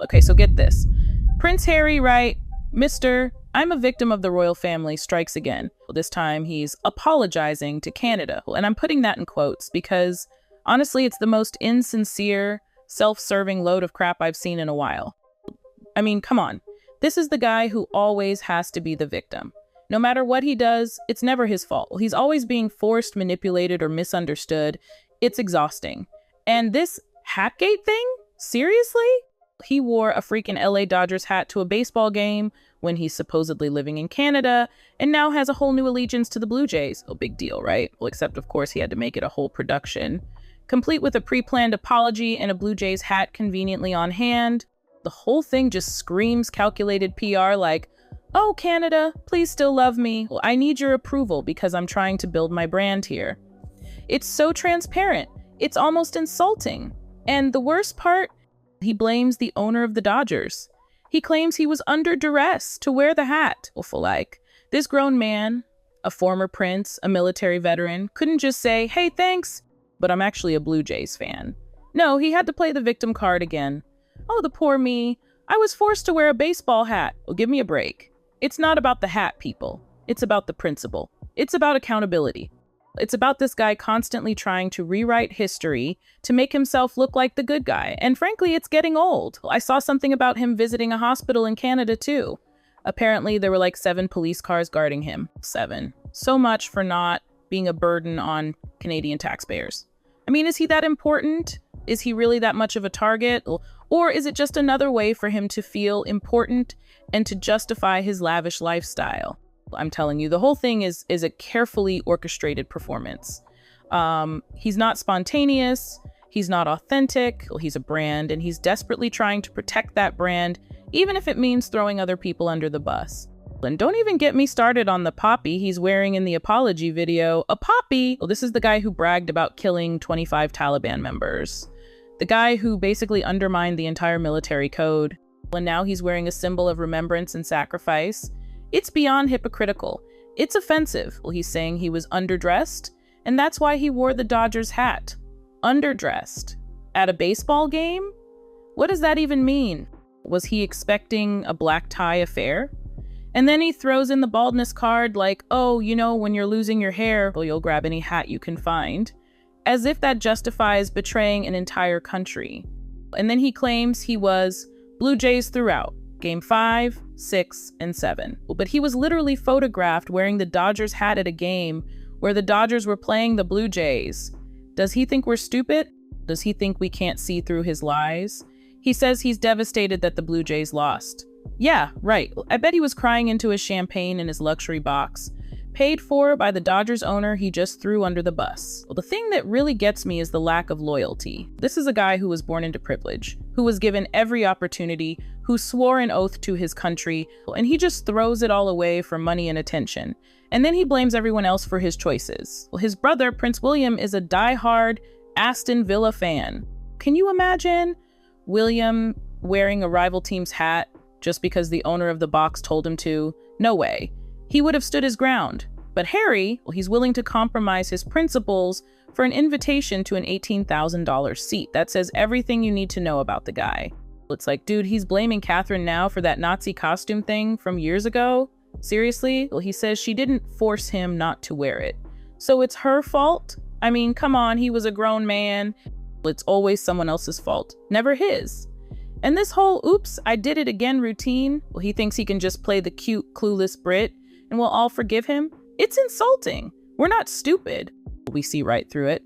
Okay, so get this. Prince Harry, right? Mr. I'm a victim of the royal family strikes again. This time he's apologizing to Canada. And I'm putting that in quotes because honestly, it's the most insincere, self-serving load of crap I've seen in a while. I mean, come on. This is the guy who always has to be the victim. No matter what he does, it's never his fault. He's always being forced, manipulated, or misunderstood. It's exhausting. And this Hatgate thing? Seriously? He wore a freaking LA Dodgers hat to a baseball game when he's supposedly living in Canada, and now has a whole new allegiance to the Blue Jays. Oh, big deal, right? Well, except of course he had to make it a whole production, complete with a pre-planned apology and a Blue Jays hat conveniently on hand. The whole thing just screams calculated PR like, oh, Canada, please still love me. Well, I need your approval because I'm trying to build my brand here. It's so transparent. It's almost insulting. And the worst part, he blames the owner of the Dodgers. He claims he was under duress to wear the hat. Awful like. This grown man, a former prince, a military veteran, couldn't just say, hey, thanks, but I'm actually a Blue Jays fan. No, he had to play the victim card again. Oh, the poor me. I was forced to wear a baseball hat. Well, give me a break. It's not about the hat, people. It's about the principle. It's about accountability. It's about this guy constantly trying to rewrite history to make himself look like the good guy. And frankly, it's getting old. I saw something about him visiting a hospital in Canada too. Apparently, there were like 7 police cars guarding him. 7. So much for not being a burden on Canadian taxpayers. I mean, is he that important? Is he really that much of a target? Or is it just another way for him to feel important and to justify his lavish lifestyle? I'm telling you, the whole thing is a carefully orchestrated performance. He's not spontaneous. He's not authentic. Well, he's a brand, and he's desperately trying to protect that brand, even if it means throwing other people under the bus. And don't even get me started on the poppy he's wearing in the apology video. A poppy? Well, this is the guy who bragged about killing 25 Taliban members. The guy who basically undermined the entire military code. And now he's wearing a symbol of remembrance and sacrifice. It's beyond hypocritical. It's offensive. Well, he's saying he was underdressed, and that's why he wore the Dodgers hat. Underdressed. At a baseball game? What does that even mean? Was he expecting a black tie affair? And then he throws in the baldness card like, oh, you know, when you're losing your hair, well, you'll grab any hat you can find. As if that justifies betraying an entire country. And then he claims he was Blue Jays throughout. Game 5, 6, and 7. But he was literally photographed wearing the Dodgers hat at a game where the Dodgers were playing the Blue Jays. Does he think we're stupid? Does he think we can't see through his lies? He says he's devastated that the Blue Jays lost. Yeah, right. I bet he was crying into his champagne in his luxury box, paid for by the Dodgers owner he just threw under the bus. Well, the thing that really gets me is the lack of loyalty. This is a guy who was born into privilege, who was given every opportunity, who swore an oath to his country, and he just throws it all away for money and attention. And then he blames everyone else for his choices. Well, his brother, Prince William, is a diehard Aston Villa fan. Can you imagine William wearing a rival team's hat just because the owner of the box told him to? No way. He would have stood his ground. But Harry, well, he's willing to compromise his principles for an invitation to an $18,000 seat. That says everything you need to know about the guy. It's like, dude, he's blaming Catherine now for that Nazi costume thing from years ago? Seriously? Well, he says she didn't force him not to wear it. So it's her fault? I mean, come on, he was a grown man. It's always someone else's fault, never his. And this whole, oops, I did it again routine, well, he thinks he can just play the cute, clueless Brit and we'll all forgive him. It's insulting. We're not stupid. We see right through it.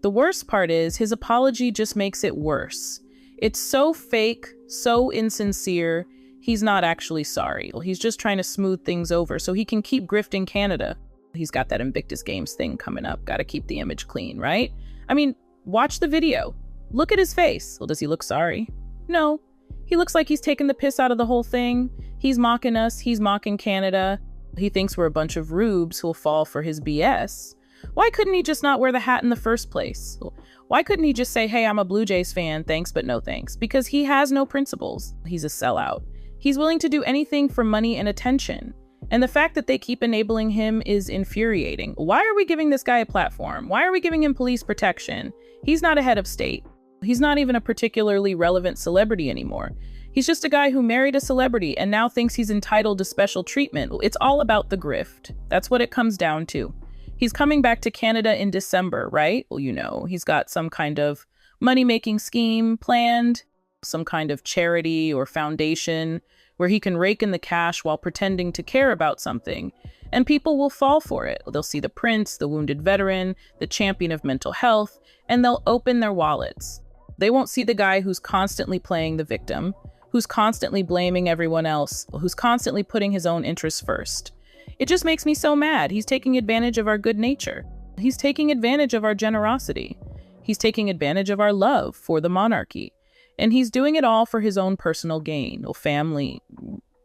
The worst part is his apology just makes it worse. It's so fake, so insincere, he's not actually sorry. Well, he's just trying to smooth things over so he can keep grifting Canada. He's got that Invictus Games thing coming up. Got to keep the image clean, right? I mean, watch the video. Look at his face. Well, does he look sorry? No. He looks like he's taking the piss out of the whole thing. He's mocking us. He's mocking Canada. He thinks we're a bunch of rubes who'll fall for his BS. Why couldn't he just not wear the hat in the first place? Why couldn't he just say, hey, I'm a Blue Jays fan, thanks but no thanks? Because he has no principles. He's a sellout. He's willing to do anything for money and attention. And the fact that they keep enabling him is infuriating. Why are we giving this guy a platform? Why are we giving him police protection? He's not a head of state. He's not even a particularly relevant celebrity anymore. He's just a guy who married a celebrity and now thinks he's entitled to special treatment. It's all about the grift. That's what it comes down to. He's coming back to Canada in December, right? Well, he's got some kind of money-making scheme planned, some kind of charity or foundation where he can rake in the cash while pretending to care about something. And people will fall for it. They'll see the prince, the wounded veteran, the champion of mental health, and they'll open their wallets. They won't see the guy who's constantly playing the victim, who's constantly blaming everyone else, who's constantly putting his own interests first. It just makes me so mad. He's taking advantage of our good nature. He's taking advantage of our generosity. He's taking advantage of our love for the monarchy. And he's doing it all for his own personal gain, family.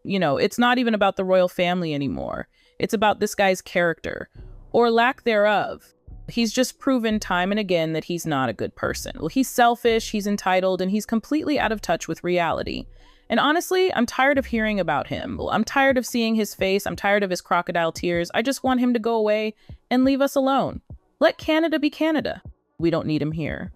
It's not even about the royal family anymore. It's about this guy's character, or lack thereof. He's just proven time and again that he's not a good person. He's selfish, he's entitled, and he's completely out of touch with reality. And honestly, I'm tired of hearing about him. I'm tired of seeing his face. I'm tired of his crocodile tears. I just want him to go away and leave us alone. Let Canada be Canada. We don't need him here.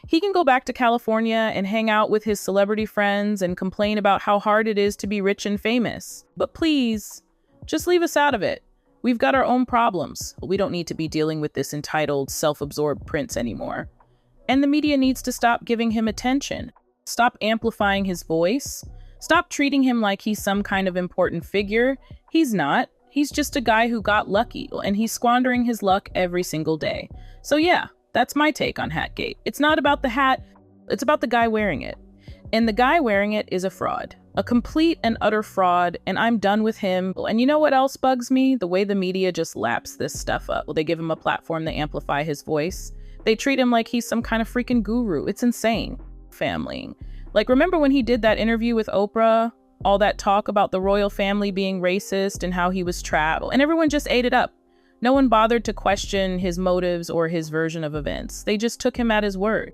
He can go back to California and hang out with his celebrity friends and complain about how hard it is to be rich and famous. But please, just leave us out of it. We've got our own problems. We don't need to be dealing with this entitled, self-absorbed prince anymore. And the media needs to stop giving him attention. Stop amplifying his voice. Stop treating him like he's some kind of important figure. He's not. He's just a guy who got lucky, and he's squandering his luck every single day. So yeah, that's my take on Hatgate. It's not about the hat, it's about the guy wearing it. And the guy wearing it is a fraud. A complete and utter fraud, and I'm done with him. And you know what else bugs me? The way the media just laps this stuff up. They give him a platform, they amplify his voice. They treat him like he's some kind of freaking guru. It's insane. Family. Remember when he did that interview with Oprah? All that talk about the royal family being racist and how he was trapped, and everyone just ate it up. No one bothered to question his motives or his version of events. They just took him at his word.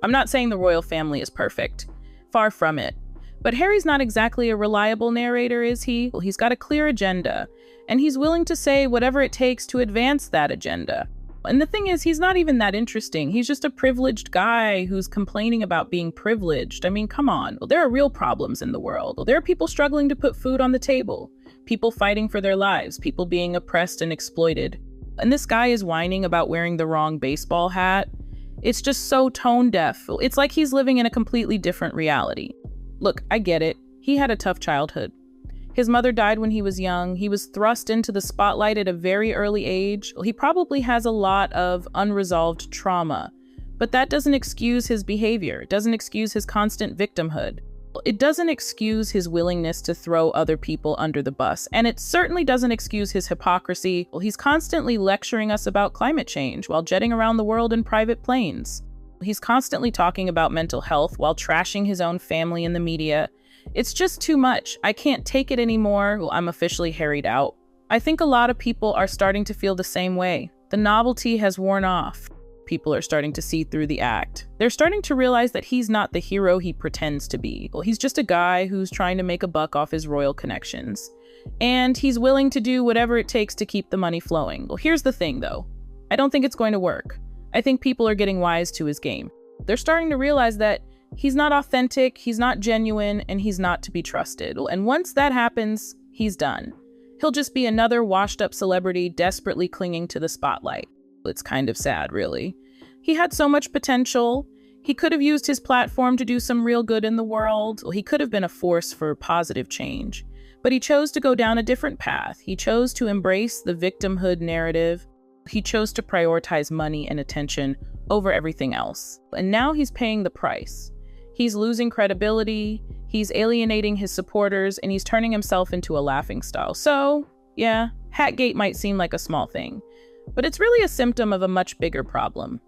I'm not saying the royal family is perfect. Far from it. But Harry's not exactly a reliable narrator, is he? Well, he's got a clear agenda, and he's willing to say whatever it takes to advance that agenda. And the thing is, he's not even that interesting. He's just a privileged guy who's complaining about being privileged. I mean, come on. Well, there are real problems in the world. Well, there are people struggling to put food on the table, people fighting for their lives, people being oppressed and exploited. And this guy is whining about wearing the wrong baseball hat. It's just so tone deaf. It's like he's living in a completely different reality. Look, I get it. He had a tough childhood. His mother died when he was young. He was thrust into the spotlight at a very early age. He probably has a lot of unresolved trauma, but that doesn't excuse his behavior. It doesn't excuse his constant victimhood. It doesn't excuse his willingness to throw other people under the bus. And it certainly doesn't excuse his hypocrisy. He's constantly lecturing us about climate change while jetting around the world in private planes. He's constantly talking about mental health while trashing his own family in the media. It's just too much. I can't take it anymore. I'm officially harried out. I think a lot of people are starting to feel the same way. The novelty has worn off. People are starting to see through the act. They're starting to realize that he's not the hero he pretends to be. He's just a guy who's trying to make a buck off his royal connections. And he's willing to do whatever it takes to keep the money flowing. Here's the thing, though. I don't think it's going to work. I think people are getting wise to his game. They're starting to realize that he's not authentic, he's not genuine, and he's not to be trusted. And once that happens, he's done. He'll just be another washed-up celebrity desperately clinging to the spotlight. It's kind of sad, really. He had so much potential. He could have used his platform to do some real good in the world. He could have been a force for positive change. But he chose to go down a different path. He chose to embrace the victimhood narrative. He chose to prioritize money and attention over everything else. And now he's paying the price. He's losing credibility, he's alienating his supporters, and he's turning himself into a laughingstock. So, yeah, Hatgate might seem like a small thing, but it's really a symptom of a much bigger problem.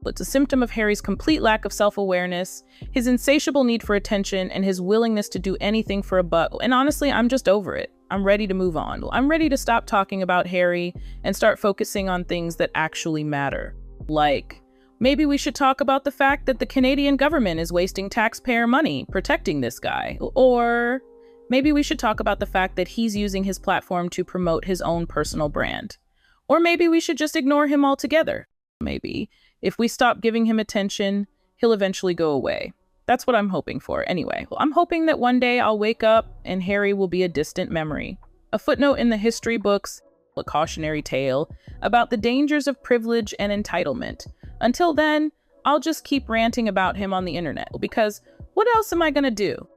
It's a symptom of Harry's complete lack of self-awareness, his insatiable need for attention, and his willingness to do anything for a buck. And honestly, I'm just over it. I'm ready to move on. I'm ready to stop talking about Harry and start focusing on things that actually matter. Like, maybe we should talk about the fact that the Canadian government is wasting taxpayer money protecting this guy. Or maybe we should talk about the fact that he's using his platform to promote his own personal brand. Or maybe we should just ignore him altogether. Maybe if we stop giving him attention, he'll eventually go away. That's what I'm hoping for. Anyway, well, I'm hoping that one day I'll wake up and Harry will be a distant memory. A footnote in the history books, a cautionary tale about the dangers of privilege and entitlement. Until then, I'll just keep ranting about him on the internet because what else am I gonna do?